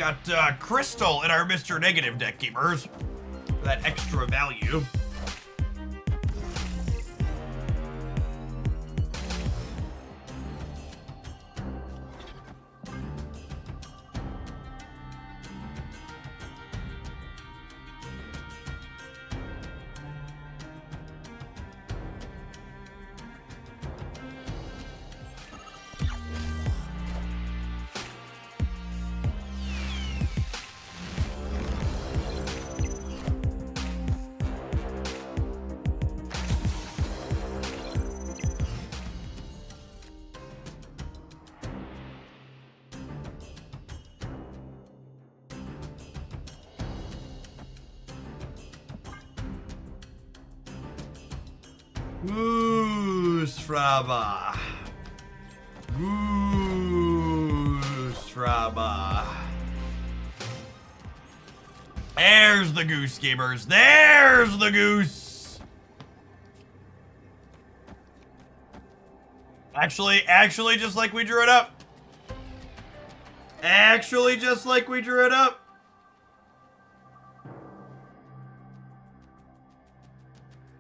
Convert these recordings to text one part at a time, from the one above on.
Got Crystal in our Mr. Negative deck, gamers. For that extra value. Goosefraba. Goosefraba. There's the goose, gamers. There's the goose. Actually, just like we drew it up. Actually, just like we drew it up.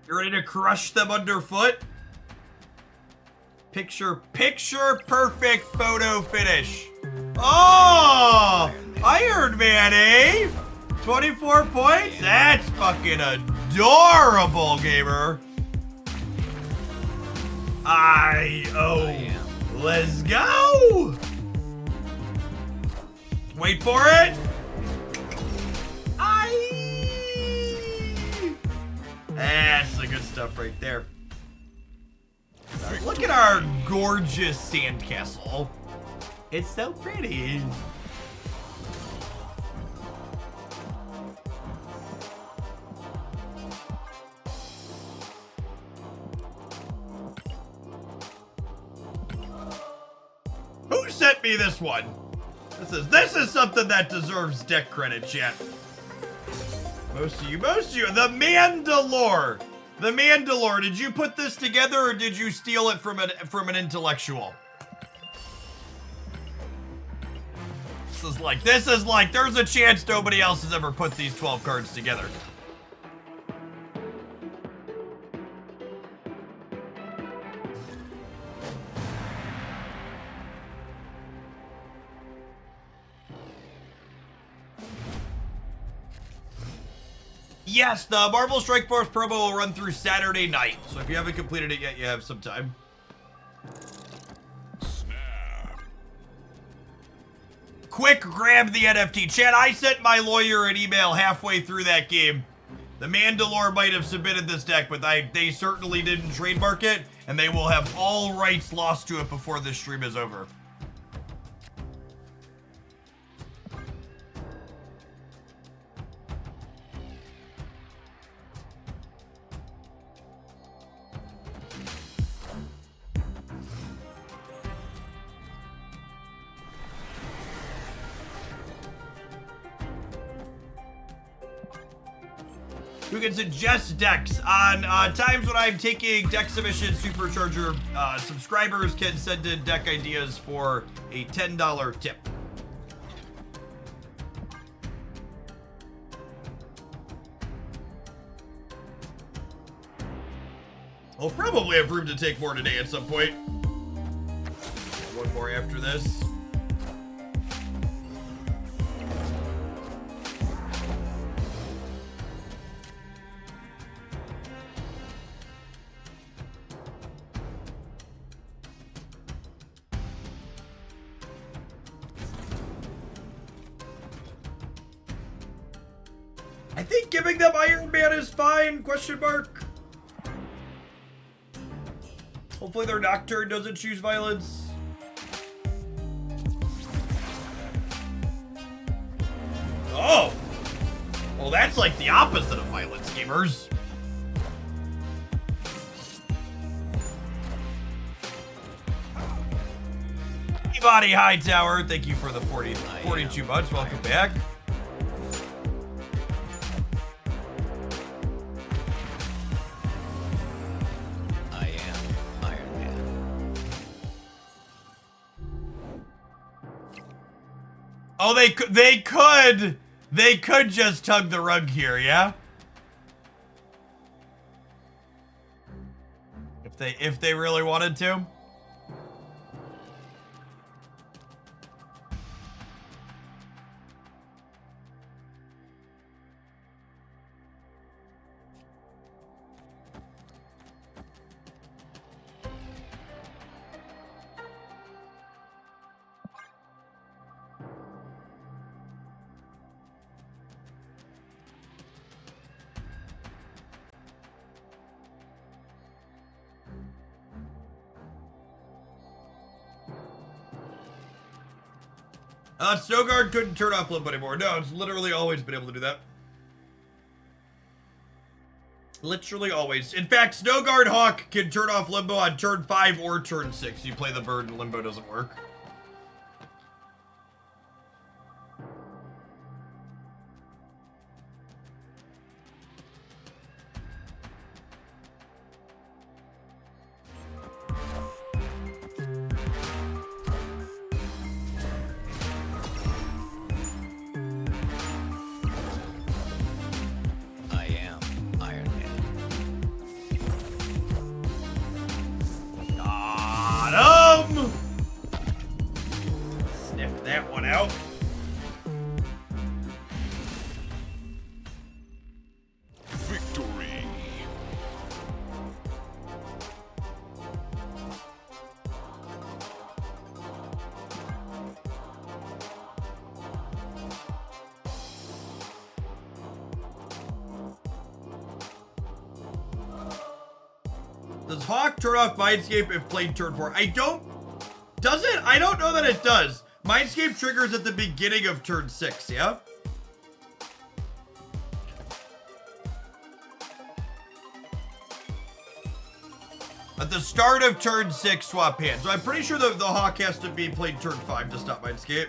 You ready to crush them underfoot? Picture perfect photo finish. Oh, Iron Man, eh? 24 points? That's fucking adorable, gamer. Let's go. Wait for it. That's the good stuff right there. Look at our gorgeous sandcastle. It's so pretty. Who sent me this one? This is something that deserves deck credit, chat. Most of you. The Mandalore. The Mandalore. Did you put this together or did you steal it from an intellectual? This is like, there's a chance nobody else has ever put these 12 cards together. Yes, the Marvel Strike Force promo will run through Saturday night. So if you haven't completed it yet, you have some time. Snap. Quick grab the NFT. Chat, I sent my lawyer an email halfway through that game. The Mandalore might have submitted this deck, but they certainly didn't trademark it, and they will have all rights lost to it before this stream is over. You can suggest decks on times when I'm taking deck submission supercharger. Subscribers can send in deck ideas for a $10 tip. I'll probably have room to take more today at some point. One more after this. I think giving them Iron Man is fine, question mark. Hopefully their Nocturne doesn't choose violence. Oh! Well, that's like the opposite of violence, gamers. Peabody Hightower, thank you for the 42 months. Welcome back. Oh, they could just tug the rug here, yeah? If they really wanted to. Snowguard couldn't turn off limbo anymore. No, it's literally always been able to do that. Literally always. In fact, Snowguard Hawk can turn off limbo on turn 5 or turn 6. You play the bird and limbo doesn't work. Does Hawk turn off Mindscape if played turn 4? Does it? I don't know that it does. Mindscape triggers at the beginning of turn 6, yeah? At the start of turn 6, swap hands. So I'm pretty sure the Hawk has to be played turn 5 to stop Mindscape.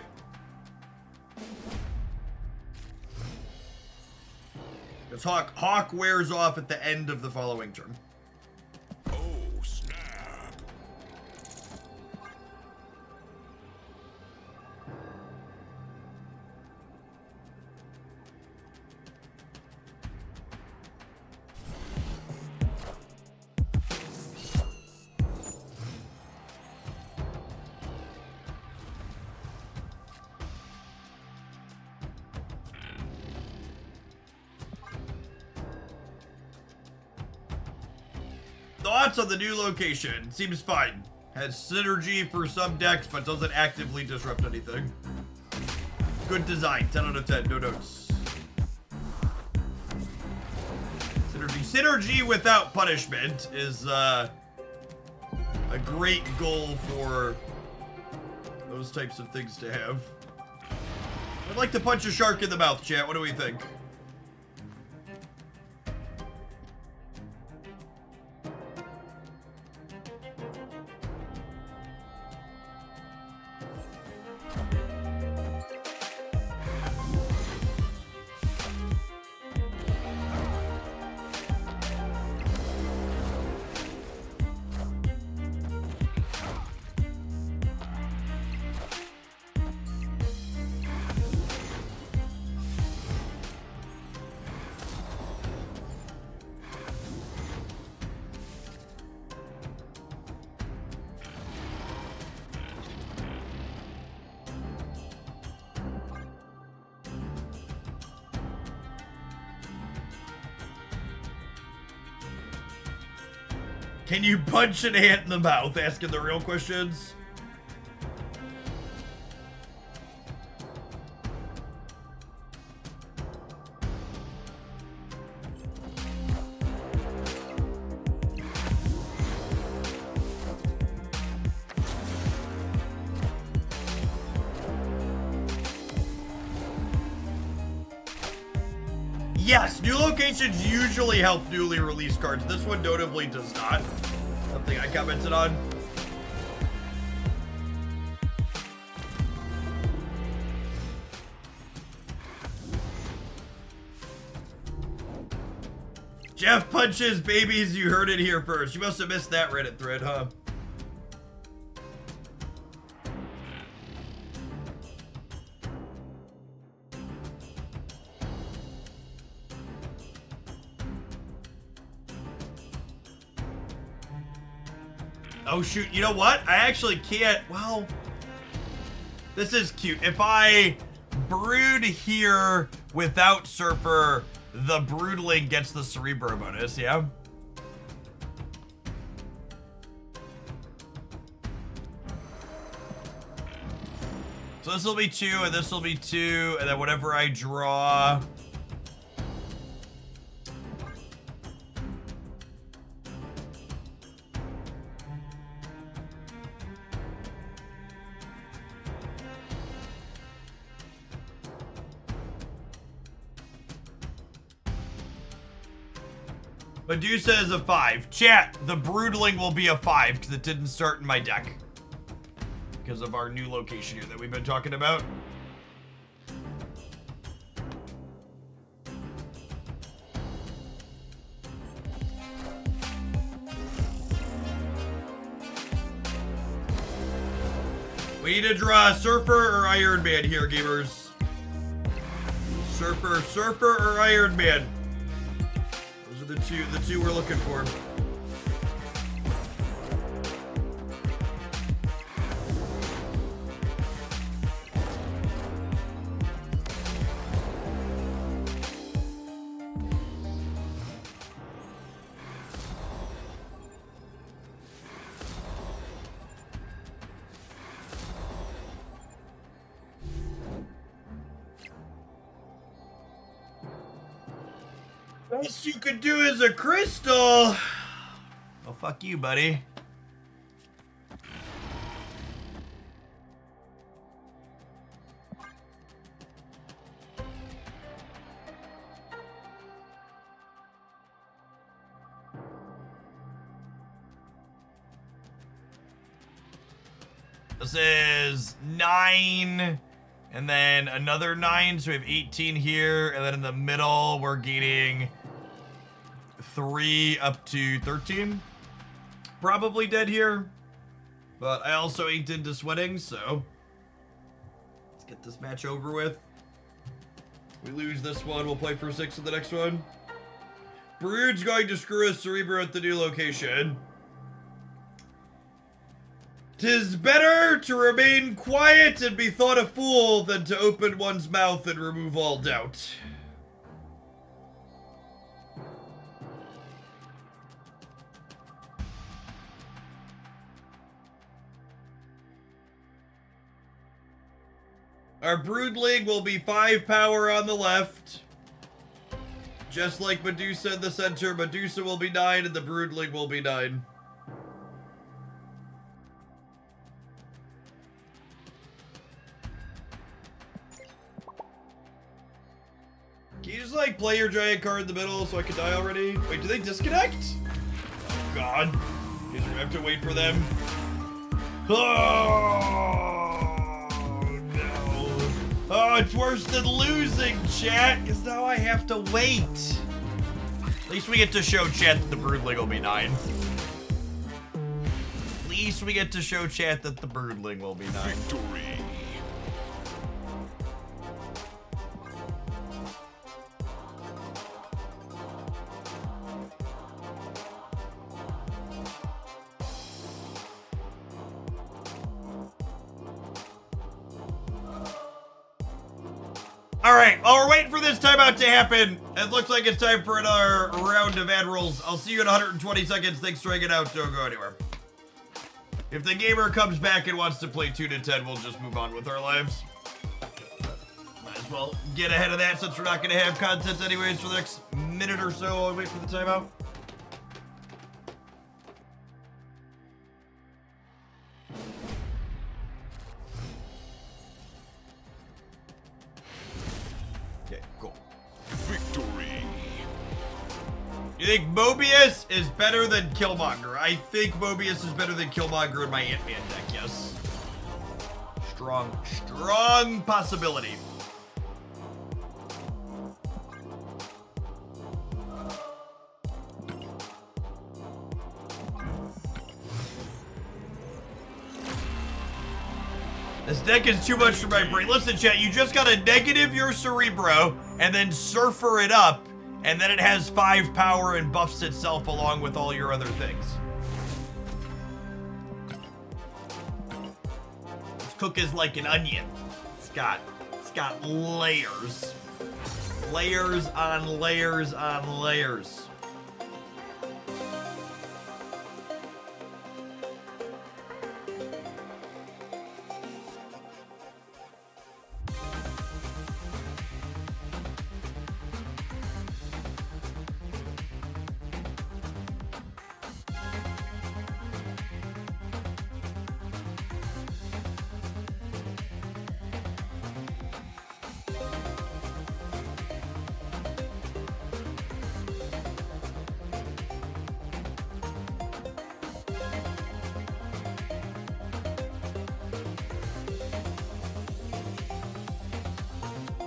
Because Hawk wears off at the end of the following turn. Thoughts on the new location? Seems fine. Has synergy for some decks, but doesn't actively disrupt anything. Good design. 10 out of 10. No notes. Synergy without punishment is a great goal for those types of things to have. I'd like to punch a shark in the mouth, chat. What do we think? Can you punch an ant in the mouth? Asking the real questions. Yes, new locations usually help newly released cards. This one notably does not. Something I commented on. Jeff punches babies, you heard it here first. You must have missed that Reddit thread, huh? Oh shoot, you know what? I actually can't, well, this is cute. If I brood here without Surfer, the Broodling gets the Cerebro bonus, yeah? So this will be 2, and this will be 2, and then whatever I draw. Medusa is a 5. Chat, the Broodling will be a 5 because it didn't start in my deck. Because of our new location here that we've been talking about. We need to draw a Surfer or Iron Man here, gamers. Surfer or Iron Man. Those are the two we're looking for. Best you could do is a crystal. Well, fuck you, buddy. This is 9. And then another 9, so we have 18 here. And then in the middle, we're gaining 3 up to 13. Probably dead here. But I also inked into sweating, so let's get this match over with. We lose this one, we'll play for 6 in the next one. Brood's going to screw us Cerebro at the new location. 'Tis better to remain quiet and be thought a fool than to open one's mouth and remove all doubt. Our Broodling will be 5 power on the left. Just like Medusa in the center, Medusa will be 9 and the Broodling will be 9. Can you just, like, play your giant card in the middle so I can die already? Wait, do they disconnect? Oh, God. Guess we're gonna have to wait for them. Oh, no. Oh, it's worse than losing, chat, because now I have to wait. At least we get to show chat that the Broodling will be 9. At least we get to show chat that the Broodling will be 9. Victory. Alright, while we're waiting for this timeout to happen, it looks like it's time for another round of ad rolls. I'll see you in 120 seconds. Thanks for hanging out. Don't go anywhere. If the gamer comes back and wants to play 2 to 10, we'll just move on with our lives. Might as well get ahead of that since we're not going to have content anyways for the next minute or so while we wait for the timeout. You think Mobius is better than Killmonger? I think Mobius is better than Killmonger in my Ant-Man deck, yes. Strong possibility. This deck is too much for my brain. Listen, chat, you just gotta negative your Cerebro and then Surfer it up, and then it has 5 power and buffs itself along with all your other things. cook is like an onion. It's got layers. Layers on layers on layers.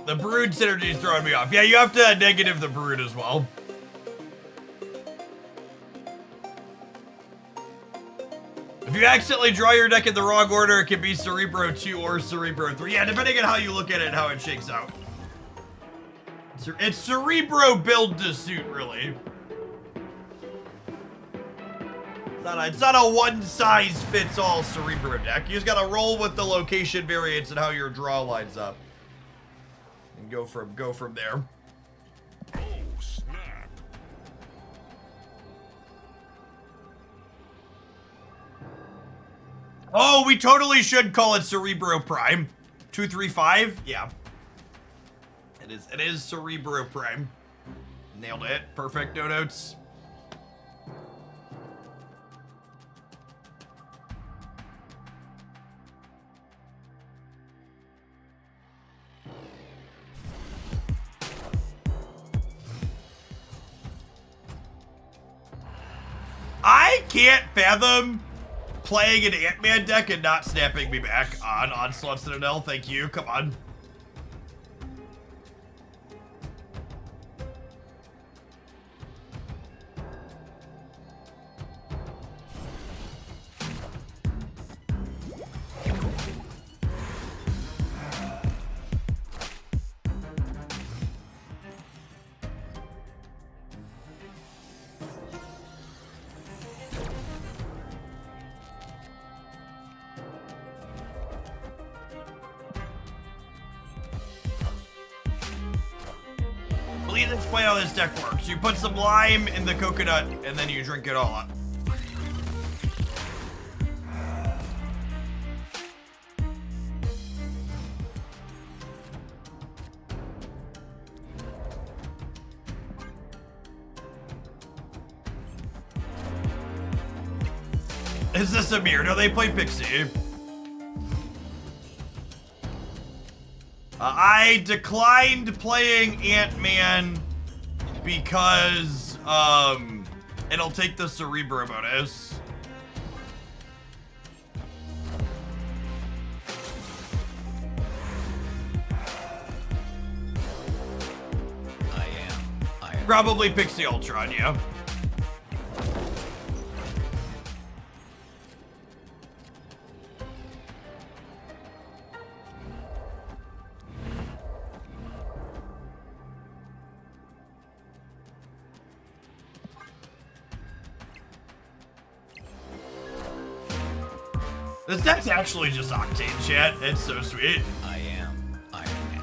The brood synergy is throwing me off. Yeah, you have to negative the brood as well. If you accidentally draw your deck in the wrong order, it can be Cerebro 2 or Cerebro 3. Yeah, depending on how you look at it and how it shakes out. It's Cerebro build to suit, really. It's not a one-size-fits-all Cerebro deck. You just gotta roll with the location variance and how your draw lines up. And go from there. Oh, snap. Oh, we totally should call it Cerebro Prime. 235? Yeah. It is Cerebro Prime. Nailed it. Perfect, no notes. I can't fathom playing an Ant-Man deck and not snapping me back on Onslaught Citadel. Thank you. Come on. Please explain how this deck works. You put some lime in the coconut and then you drink it all up. Is this a mirror? No, they play Pixie. I declined playing Ant-Man because, it'll take the Cerebro bonus. I am. Probably Pixie Ultron, yeah. This deck's actually just Octane, chat. It's so sweet. I am Iron Man.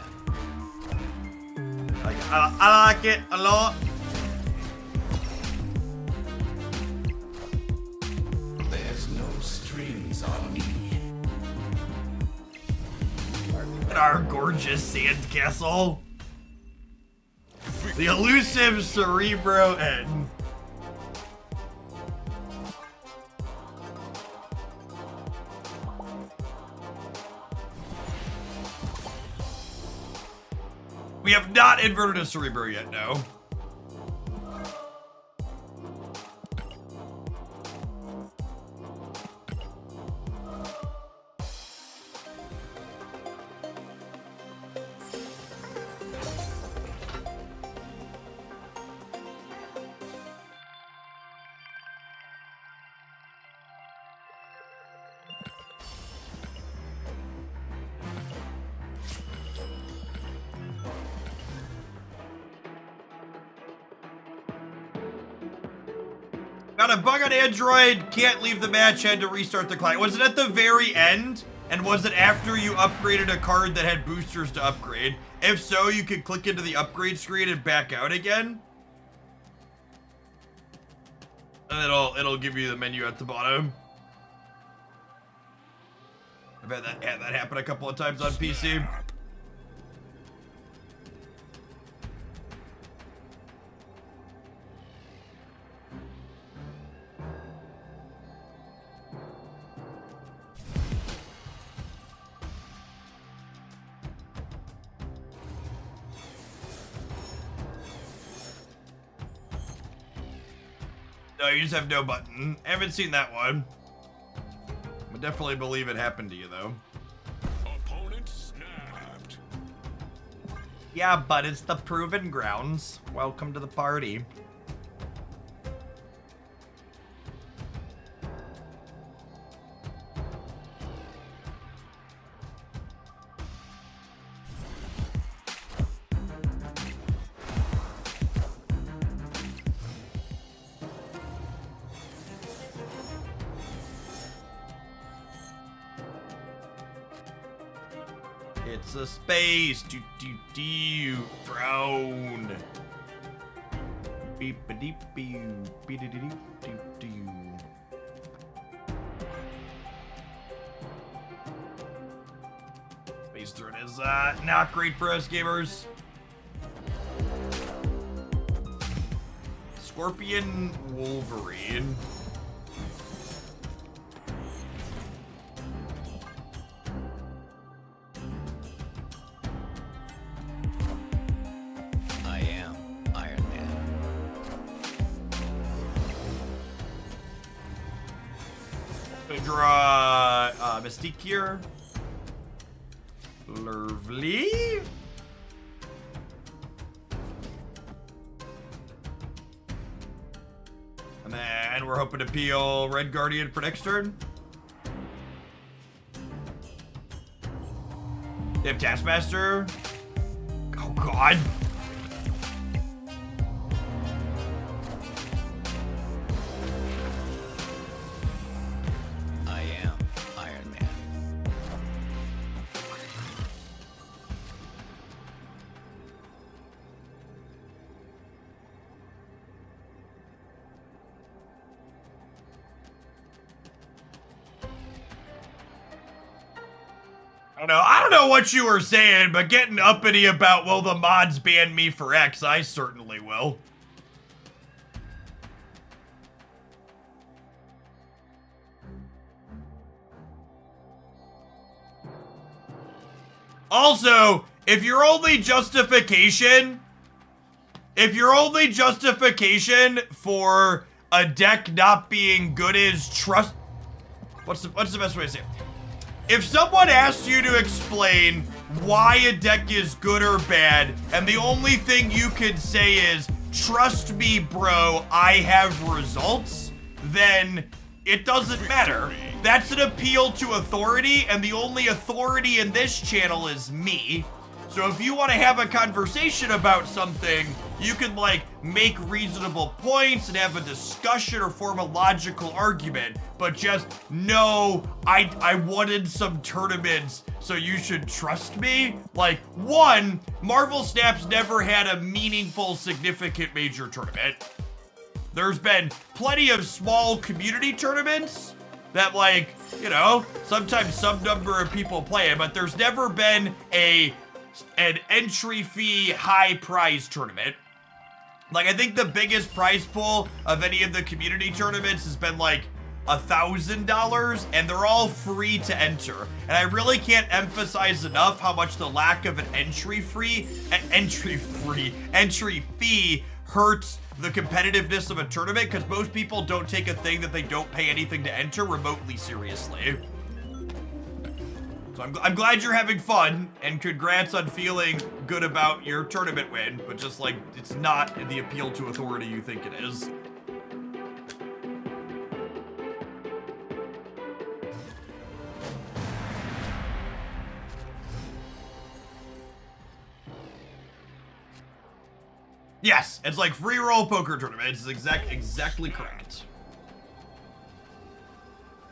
I like it a lot. There's no strings on me. And our gorgeous sandcastle. The elusive Cerebro N. We have not inverted a Cerebro yet, no. Got a bug on Android, can't leave the match, had to restart the client. Was it at the very end? And was it after you upgraded a card that had boosters to upgrade? If so, you could click into the upgrade screen and back out again. And it'll give you the menu at the bottom. I've had that happen a couple of times on PC. No, you just have no button. I haven't seen that one. I definitely believe it happened to you, though. Opponent snapped. Yeah, but it's the proven grounds. Welcome to the party. It's a space. Do throne. Beep a deep beep beep a deep do. Space throne is not great for us gamers. Scorpion Wolverine. I am Iron Man. Gonna draw Mystique here. Lovely. And then we're hoping to peel Red Guardian for next turn. They have Taskmaster. Oh god. I am Iron Man. I don't know what you were saying, but getting uppity about will the mods ban me for X, I certainly will. Also, if your only justification for a deck not being good is trust, what's the best way to say it? If someone asks you to explain why a deck is good or bad, and the only thing you could say is, trust me, bro, I have results, then it doesn't matter. That's an appeal to authority, and the only authority in this channel is me. So if you want to have a conversation about something, you can, like, make reasonable points and have a discussion or form a logical argument, but just know I wanted some tournaments, so you should trust me. Like, one, Marvel Snap's never had a meaningful, significant major tournament. There's been plenty of small community tournaments that, like, you know, sometimes some number of people play it, but there's never been an entry fee high prize tournament. Like, I think the biggest prize pool of any of the community tournaments has been like $1,000, and they're all free to enter. And I really can't emphasize enough how much the lack of an entry fee hurts the competitiveness of a tournament, because most people don't take a thing that they don't pay anything to enter remotely seriously. So I'm glad you're having fun, and congrats on feeling good about your tournament win, but just, like, it's not the appeal to authority you think it is. Yes, it's like free roll poker tournament. It's exactly correct.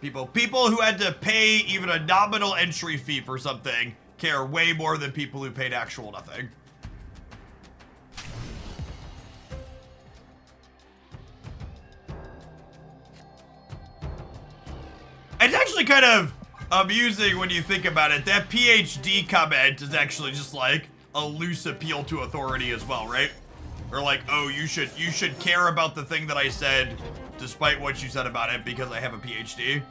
People who had to pay even a nominal entry fee for something care way more than people who paid actual nothing. It's actually kind of amusing when you think about it. That PhD comment is actually just like a loose appeal to authority as well, right? Or like, oh, you should care about the thing that I said despite what you said about it because I have a PhD.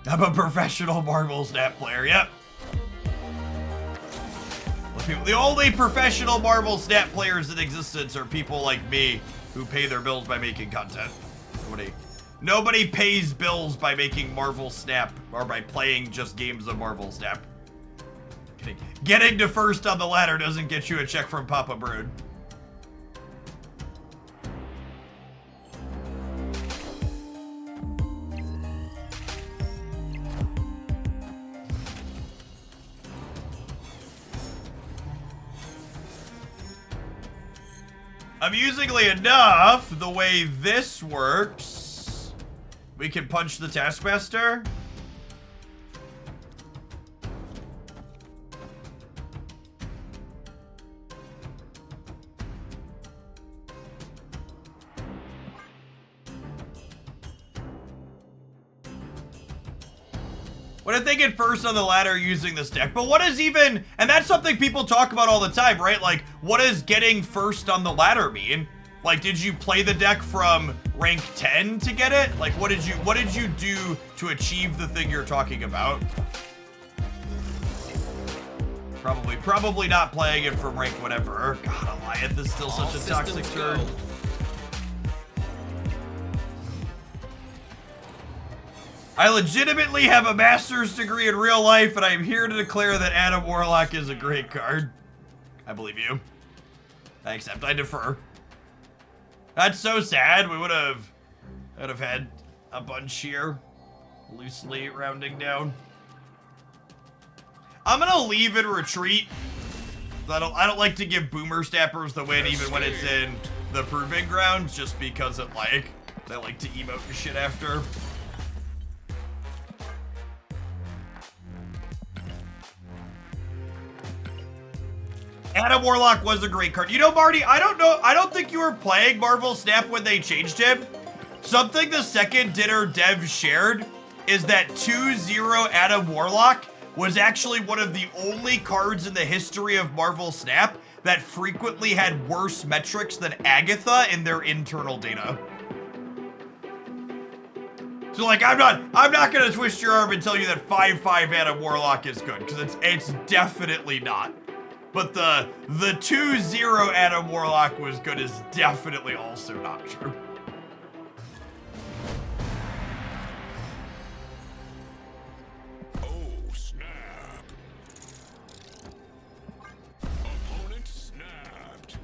I'm a professional Marvel Snap player, yep. The only professional Marvel Snap players in existence are people like me who pay their bills by making content. Nobody pays bills by making Marvel Snap or by playing just games of Marvel Snap. Getting to first on the ladder doesn't get you a check from Papa Brood. Amusingly enough, the way this works, we can punch the Taskmaster. When I think at first on the ladder using this deck, but what is even, and that's something people talk about all the time, right? Like, what does getting first on the ladder mean? Like, did you play the deck from rank 10 to get it? Like, what did you do to achieve the thing you're talking about? Probably not playing it from rank whatever. God, Alliant, this is still such a toxic turn. I legitimately have a master's degree in real life, and I am here to declare that Adam Warlock is a great card. I believe you. I accept. I defer. That's so sad. We would have had a bunch here, loosely rounding down. I'm gonna leave and retreat. I don't like to give boomer stappers the win even when it's in the proving grounds, just because it they like to emote the shit after. Adam Warlock was a great card. You know, Marty, I don't think you were playing Marvel Snap when they changed him. Something the second dinner dev shared is that 2-0 Adam Warlock was actually one of the only cards in the history of Marvel Snap that frequently had worse metrics than Agatha in their internal data. So like, I'm not gonna twist your arm and tell you that 5-5 Adam Warlock is good, because it's definitely not. But the 2-0 Adam Warlock was good is definitely also not true. Oh, snap. Opponent snapped.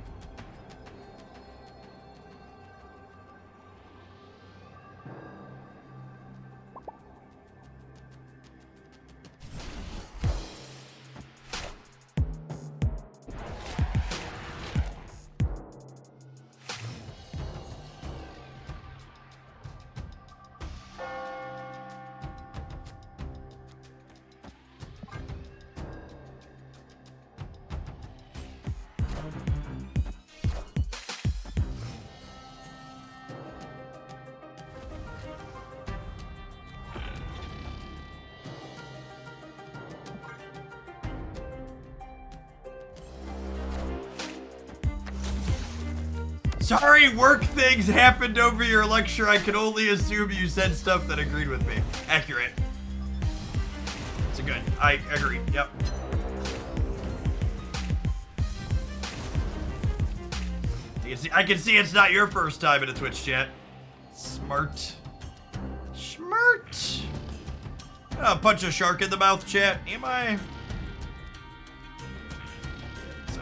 Sorry, work things happened over your lecture. I can only assume you said stuff that agreed with me. Accurate. It's a good. I agree. Yep. I can see it's not your first time in a Twitch chat. Smart. Smart. I'll punch a shark in the mouth, chat. Am I? So.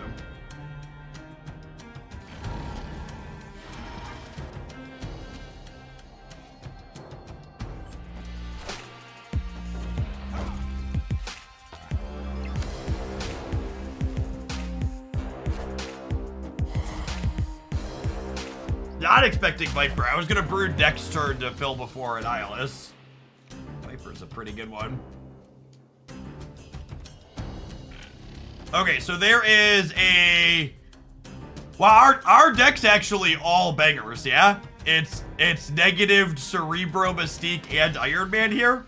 not expecting Viper. I was gonna brew next turn to fill before Annihilus. Viper's a pretty good one. Okay, so there is a... Wow, our deck's actually all bangers, yeah? It's negative Cerebro, Mystique, and Iron Man here.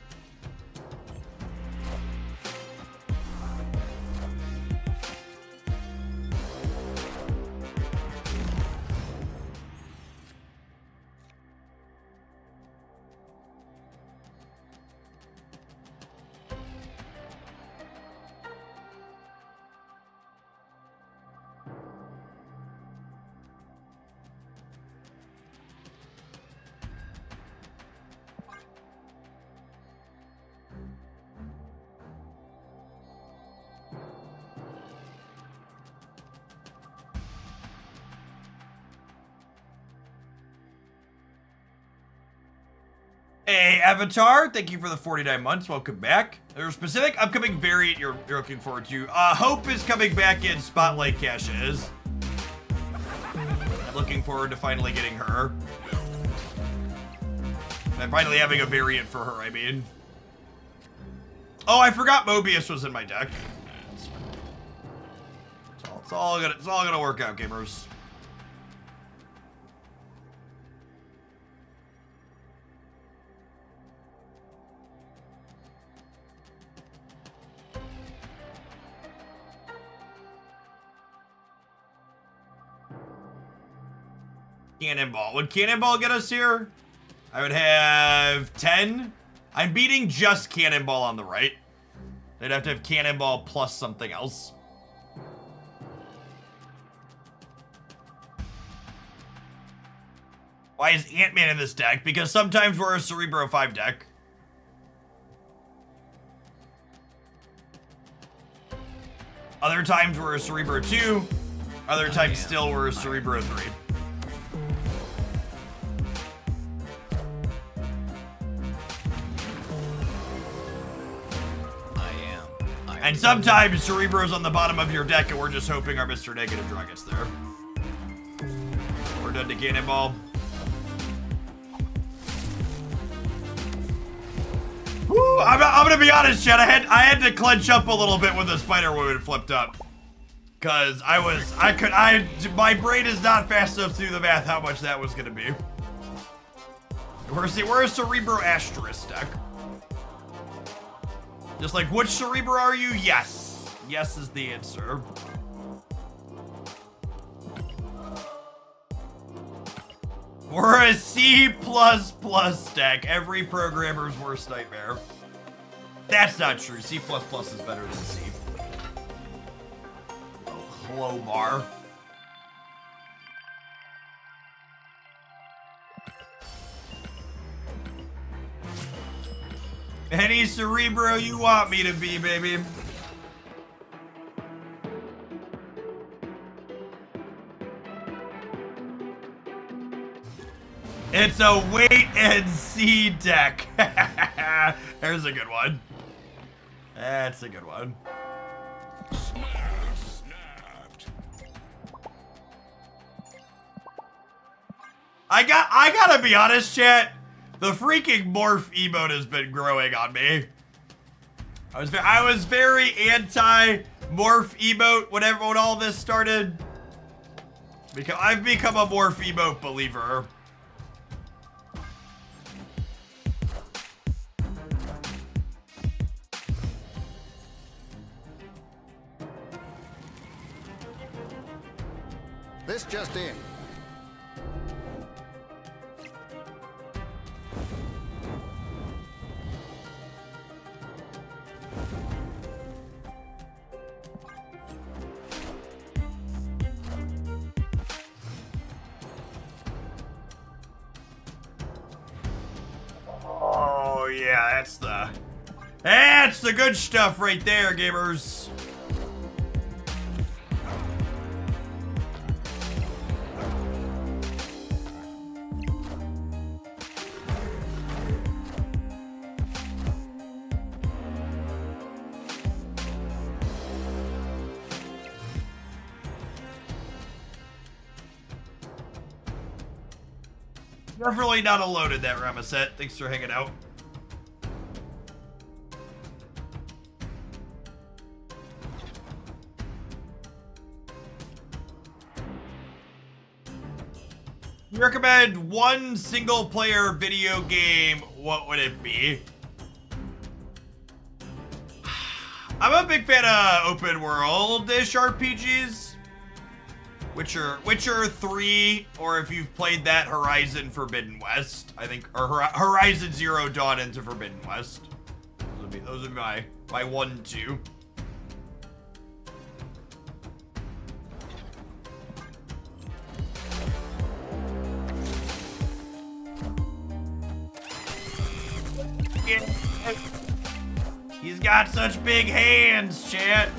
Hey, Avatar, thank you for the 49 months. Welcome back. There's a specific upcoming variant you're looking forward to. Hope is coming back in Spotlight Caches. I'm looking forward to finally getting her. And finally having a variant for her, I mean. Oh, I forgot Mobius was in my deck. It's all gonna work out, gamers. Cannonball. Would Cannonball get us here? I would have 10. I'm beating just Cannonball on the right. They'd have to have Cannonball plus something else. Why is Ant-Man in this deck? Because sometimes we're a Cerebro 5 deck. Other times we're a Cerebro 2. Other times still we're a Cerebro 3. And sometimes Cerebro's on the bottom of your deck and we're just hoping our Mr. Negative draw gets there. We're done to Cannonball. Woo, I'm gonna be honest, Chad. I had to clench up a little bit when the Spider Woman flipped up. Cause my brain is not fast enough to do the math how much that was gonna be. We're a Cerebro Asterisk deck. Just like, which Cerebro are you? Yes. Yes is the answer. We're a C++ deck. Every programmer's worst nightmare. That's not true. C++ is better than C. Oh, hello, Bar. Any Cerebro you want me to be, baby. It's a wait and see deck. There's a good one. That's a good one. I gotta be honest, chat. The freaking morph emote has been growing on me. I was very anti-morph emote when all this started. Because I've become a morph emote believer. This just in. Oh yeah, that's the good stuff right there, gamers. Definitely not alone in that Ramaset. Thanks for hanging out. You recommend one single-player video game, what would it be? I'm a big fan of open world-ish RPGs. Witcher 3, or if you've played that, Horizon Forbidden West, I think, or Horizon Zero Dawn into Forbidden West. Those would be my 1, 2. He's got such big hands, chat.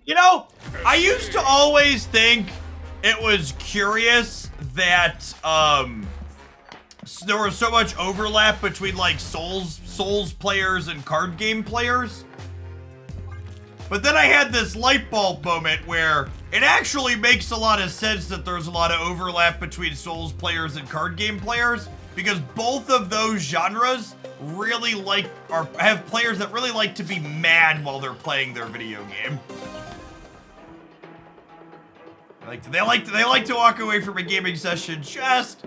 You know, I used to always think it was curious that there was so much overlap between like Souls players and card game players. But then I had this light bulb moment where it actually makes a lot of sense that there's a lot of overlap between Souls players and card game players, because both of those genres really have players that really like to be mad while they're playing their video game. They like to walk away from a gaming session just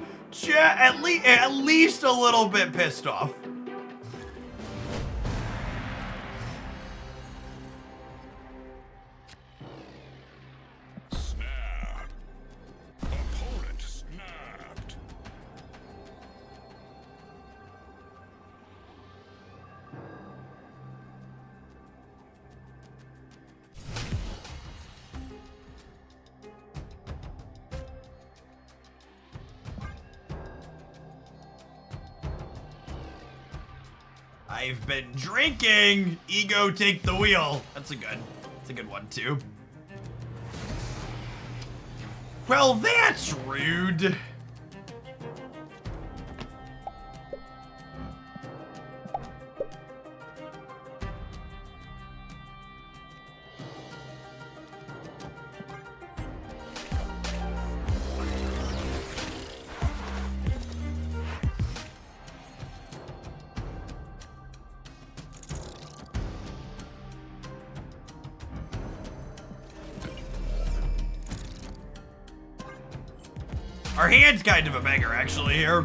at least a little bit pissed off. Snap. Opponent snapped. I've been drinking. Ego, take the wheel. That's a good one too. Well, that's rude. Our hand's kind of a banger, actually, here.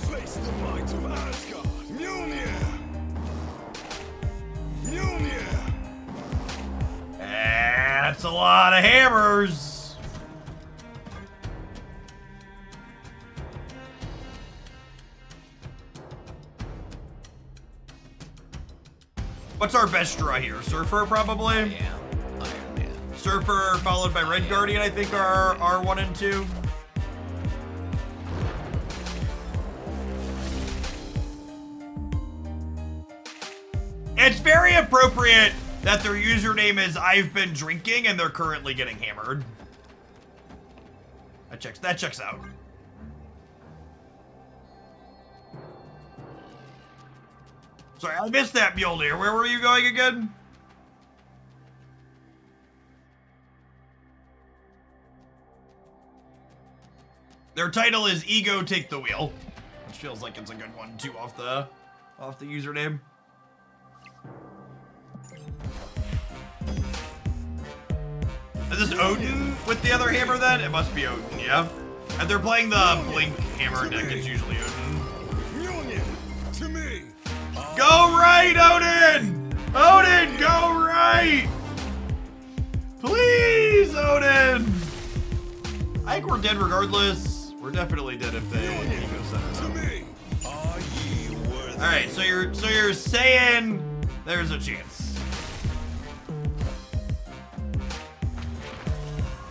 Face the might of Asgard. Mjolnir. Mjolnir. That's a lot of hammers. What's our best draw here? Surfer, probably? Yeah, Iron Man. Surfer, followed by Red Guardian, I think, are 1 and 2. It's very appropriate that their username is I've been drinking and they're currently getting hammered. That checks out. Sorry, I missed that Mjolnir. Where were you going again? Their title is Ego Take the Wheel, which feels like it's a good one too off the username. Is this Odin with the other hammer then? It must be Odin, yeah. And they're playing the Blink hammer deck, it's usually Odin. Mjolnir. To me. Go right, Odin! Odin, go right! Please, Odin! I think we're dead regardless. We're definitely dead if they ego set us To up. me. Are ye worthy? Alright, so you're saying there's a chance.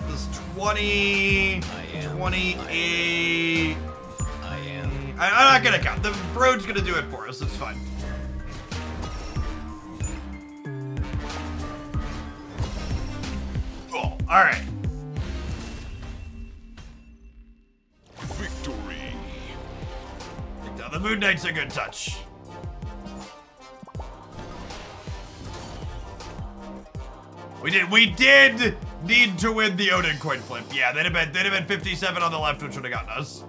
This 20, I am. 28. I am. I'm not gonna count. The road's gonna do it for us. It's fine. All right. Victory. Now the Moon Knight's a good touch. We did need to win the Odin coin flip. Yeah, they'd have been 57 on the left, which would have gotten us.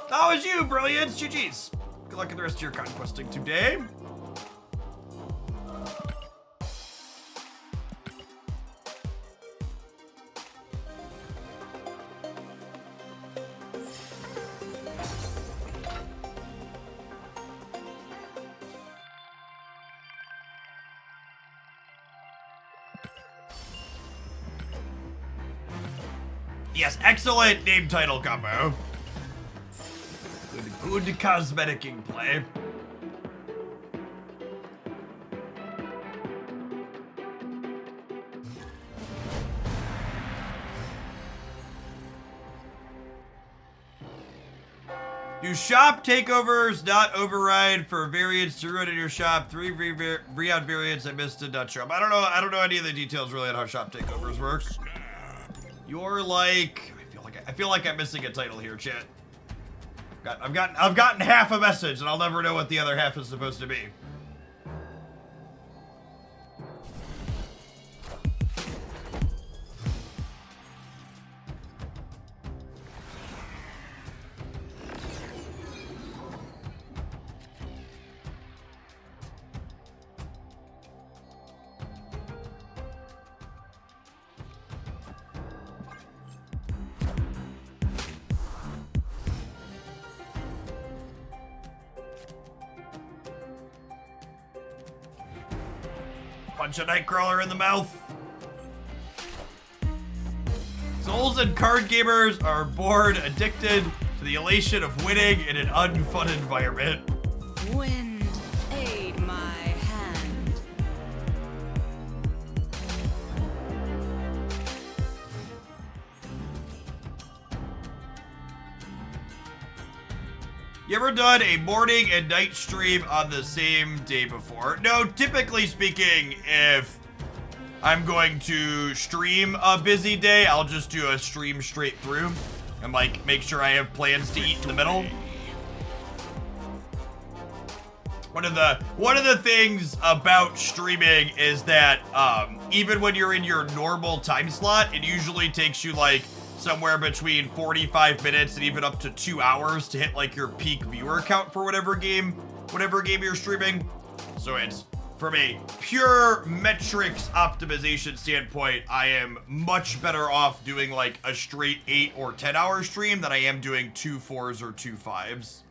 That was you, brilliance. GG's. Good luck in the rest of your conquesting today. Yes, excellent name title combo. Good cosmeticing play. Do shop takeovers not override for variants to run in your shop? 3 Rion variants I missed did not show up. I don't know any of the details really on how shop takeovers work. You're like, I feel like I'm missing a title here, chat. I've gotten half a message, and I'll never know what the other half is supposed to be. Punch a Nightcrawler in the mouth. Souls and card gamers are bored, addicted to the elation of winning in an unfun environment. Wind, aid my hand. You ever done a morning and night stream on the same day before? No, typically speaking, if I'm going to stream a busy day, I'll just do a stream straight through and like make sure I have plans to eat in the middle. One of the things about streaming is that even when you're in your normal time slot, it usually takes you like somewhere between 45 minutes and even up to 2 hours to hit like your peak viewer count for whatever game you're streaming. So it's, from a pure metrics optimization standpoint, I am much better off doing like a straight 8 or 10 hour stream than I am doing 2 4s or 2 5s.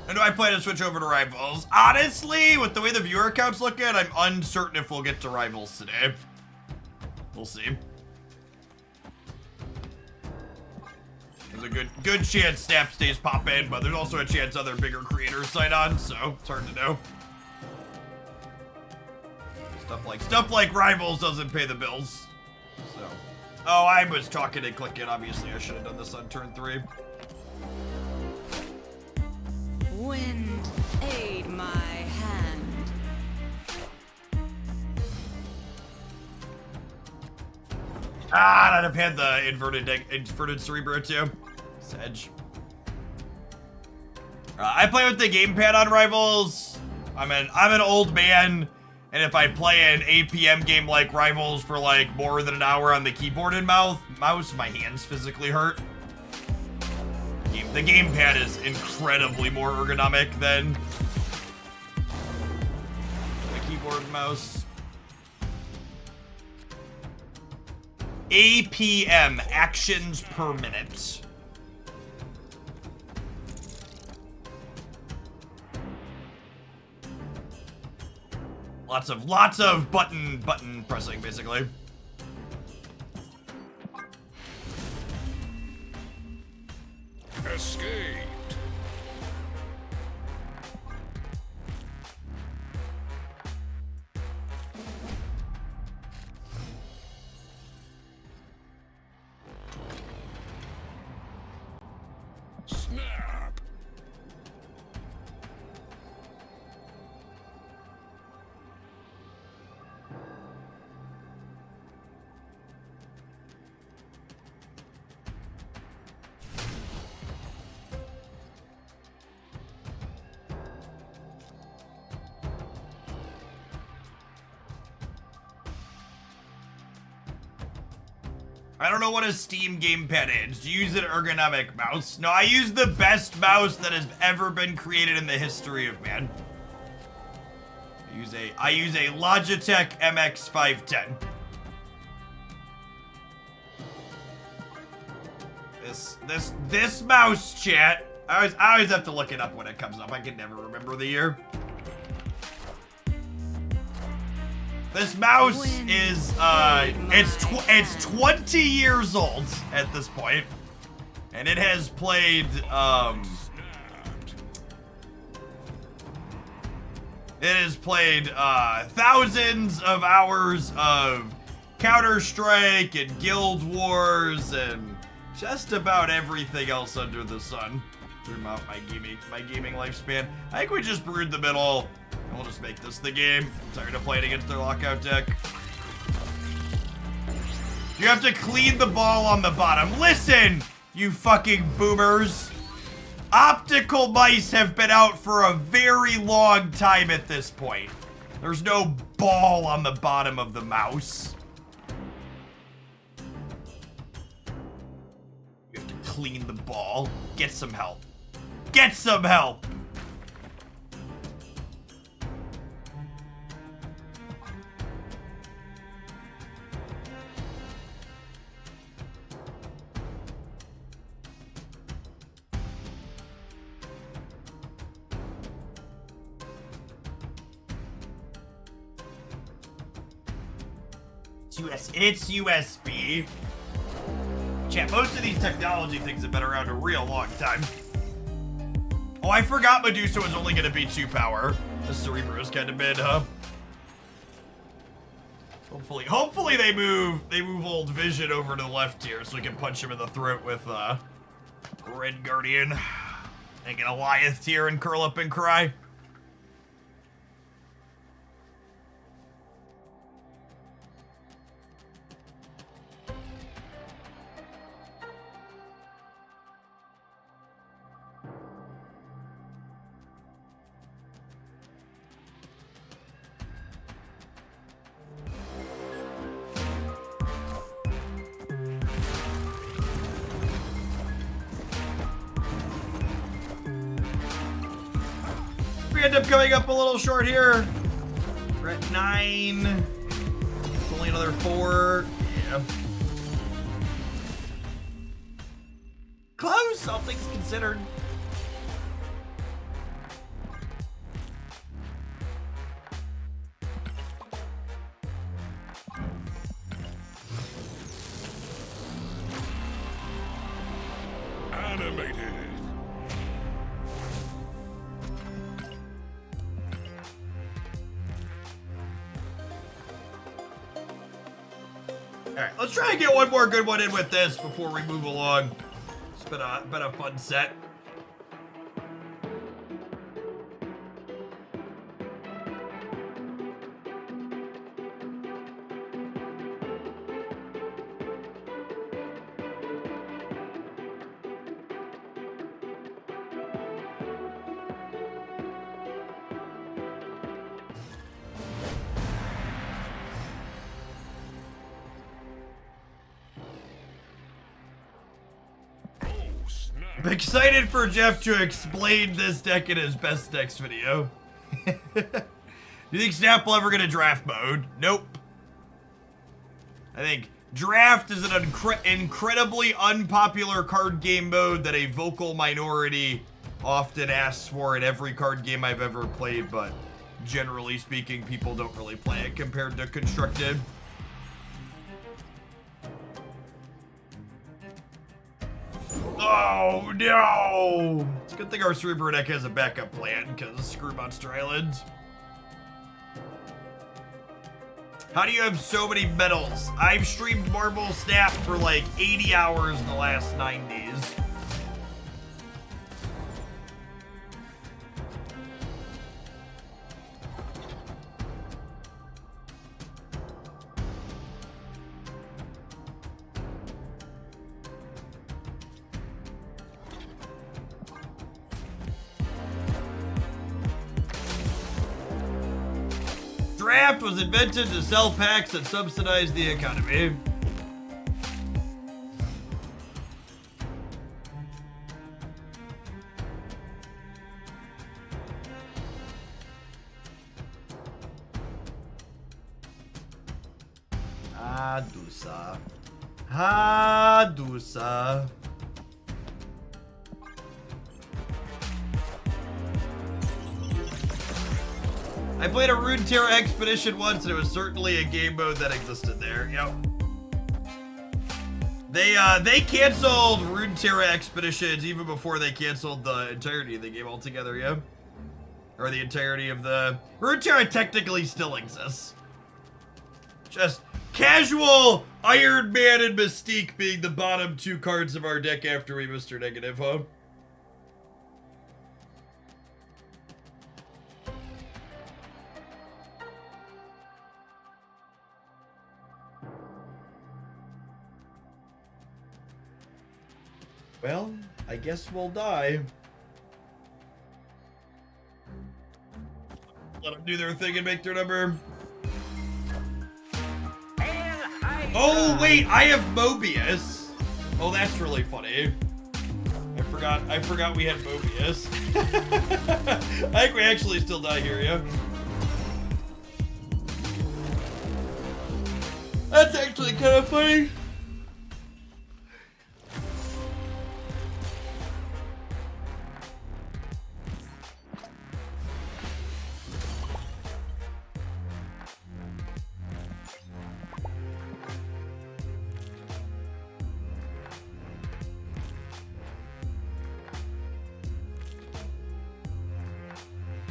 And do I plan to switch over to Rivals? Honestly, with the way the viewer count's looking, I'm uncertain if we'll get to Rivals today. We'll see. There's a good chance Snap stays pop in, but there's also a chance other bigger creators sign on, so it's hard to know. Stuff like Rivals doesn't pay the bills. So, oh, I was talking and clicking. Obviously, I should have done this on turn 3. Wind, aid my hand. I'd have had the inverted Cerebro too. Sedge. I play with the gamepad on Rivals. I'm an old man, and if I play an APM game like Rivals for like more than an hour on the keyboard and mouse, my hands physically hurt. The gamepad is incredibly more ergonomic than the keyboard and mouse. APM, actions per minute. Lots of button pressing, basically. Escaped. I don't know what a Steam gamepad is. Do you use an ergonomic mouse? No, I use the best mouse that has ever been created in the history of man. I use a Logitech MX510. This mouse, chat. I always have to look it up when it comes up. I can never remember the year. This mouse is it's 20 years old at this point, and it has played thousands of hours of Counter-Strike and Guild Wars and just about everything else under the sun throughout my gaming lifespan. I think we just brewed the middle. We'll just make this the game. I'm tired of playing against their lockout deck. You have to clean the ball on the bottom. Listen, you fucking boomers. Optical mice have been out for a very long time at this point. There's no ball on the bottom of the mouse. You have to clean the ball. Get some help. Get some help. It's USB. Chat, most of these technology things have been around a real long time. Oh, I forgot Medusa was only gonna be 2 power. The Cerebro's kind of mid, huh? Hopefully they move old Vision over to the left here so we can punch him in the throat with Red Guardian. And get a Goliath here and curl up and cry. We end up coming up a little short here. We're at 9. It's only another 4. Yeah. Close, all things considered. Animated. Alright, let's try and get one more good one in with this before we move along. It's been a fun set. I'm excited for Jeff to explain this deck in his best decks video. Do you think Snap will ever get a draft mode? Nope. I think draft is an incredibly unpopular card game mode that a vocal minority often asks for in every card game I've ever played, but generally speaking, people don't really play it compared to Constructed. Oh no! It's a good thing our Cerebro deck has a backup plan, because screw Monster Island. How do you have so many medals? I've streamed Marvel Snap for like 80 hours in the last 9 days. Draft was invented to sell packs and subsidize the economy. Hadusa. Hadusa. I played a Runeterra Expedition once, and it was certainly a game mode that existed there. Yep. They canceled Runeterra Expeditions even before they canceled the entirety of the game altogether, yeah? Or the entirety of the... Runeterra technically still exists. Just casual Iron Man and Mystique being the bottom two cards of our deck after we Mr. Negative, huh? Well, I guess we'll die. Let them do their thing and make their number. Oh wait, I have Mobius. Oh, that's really funny. I forgot we had Mobius. I think we actually still die here, yeah? That's actually kind of funny.